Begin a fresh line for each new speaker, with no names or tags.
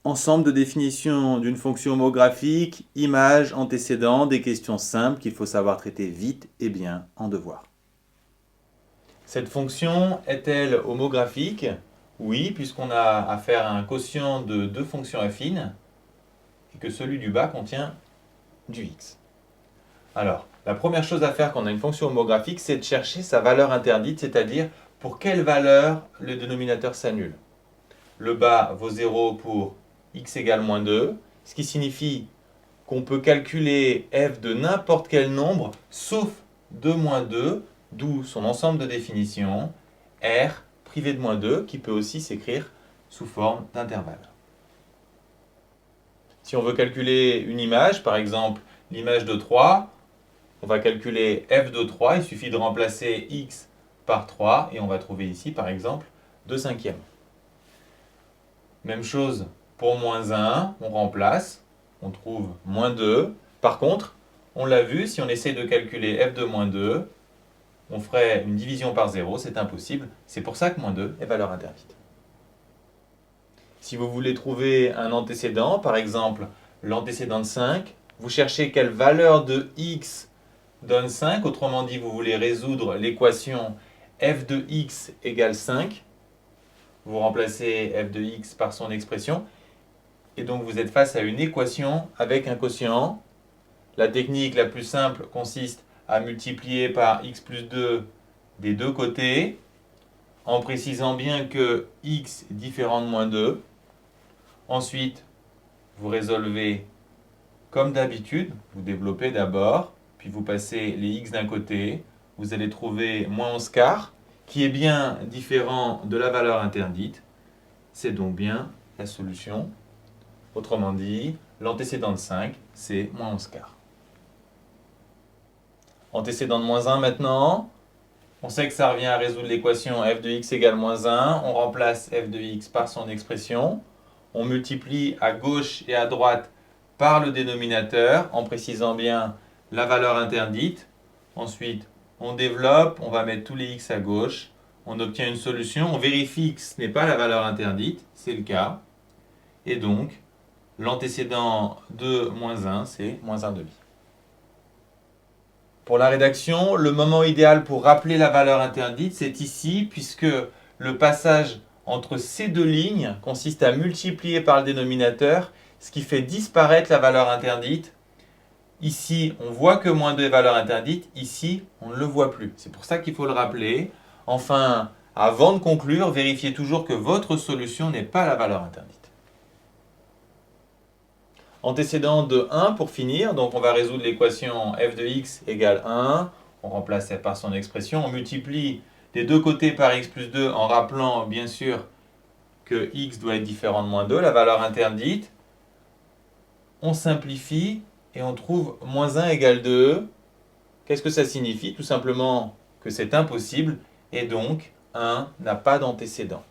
Ensemble de définitions d'une fonction homographique, image, antécédent, des questions simples qu'il faut savoir traiter vite et bien en devoir. Cette fonction est-elle homographique? Oui, puisqu'on a affaire à un quotient de deux fonctions affines et que celui du bas contient du x. Alors, la première chose à faire quand on a une fonction homographique, c'est de chercher sa valeur interdite, c'est-à-dire pour quelle valeur le dénominateur s'annule. Le bas vaut 0 pour x égale moins 2, ce qui signifie qu'on peut calculer f de n'importe quel nombre, sauf de moins 2, d'où son ensemble de définitions, r privé de moins 2, qui peut aussi s'écrire sous forme d'intervalle. Si on veut calculer une image, par exemple l'image de 3, on va calculer f de 3, il suffit de remplacer x par 3, et on va trouver ici, par exemple, 2 cinquièmes. Même chose pour moins 1, on remplace, on trouve moins 2. Par contre, on l'a vu, si on essaie de calculer f de moins 2, on ferait une division par 0, c'est impossible. C'est pour ça que moins 2 est valeur interdite. Si vous voulez trouver un antécédent, par exemple l'antécédent de 5, vous cherchez quelle valeur de x donne 5, autrement dit, vous voulez résoudre l'équation f de x égale 5. Vous remplacez f de x par son expression, et donc vous êtes face à une équation avec un quotient. La technique la plus simple consiste à multiplier par x plus 2 des deux côtés, en précisant bien que x est différent de moins 2. Ensuite, vous résolvez comme d'habitude, vous développez d'abord, puis vous passez les x d'un côté, vous allez trouver moins 11 quarts, qui est bien différent de la valeur interdite. C'est donc bien la solution. Autrement dit, l'antécédent de 5, c'est moins 11 quarts. Antécédent de moins 1 maintenant. On sait que ça revient à résoudre l'équation f de x égale moins 1. On remplace f de x par son expression. On multiplie à gauche et à droite par le dénominateur en précisant bien la valeur interdite. Ensuite, on développe, on va mettre tous les x à gauche. On obtient une solution. On vérifie que ce n'est pas la valeur interdite. C'est le cas. Et donc, l'antécédent de moins 1, c'est moins 1 demi. Pour la rédaction, le moment idéal pour rappeler la valeur interdite, c'est ici, puisque le passage entre ces deux lignes consiste à multiplier par le dénominateur, ce qui fait disparaître la valeur interdite. Ici, on voit que moins 2 est valeur interdite. Ici, on ne le voit plus. C'est pour ça qu'il faut le rappeler. Enfin, avant de conclure, vérifiez toujours que votre solution n'est pas la valeur interdite. Antécédent de 1 pour finir, donc on va résoudre l'équation f de x égale 1, on remplace f par son expression, on multiplie des deux côtés par x plus 2 en rappelant bien sûr que x doit être différent de moins 2, la valeur interdite. On simplifie et on trouve moins 1 égale 2. Qu'est-ce que ça signifie? Tout simplement que c'est impossible et donc 1 n'a pas d'antécédent.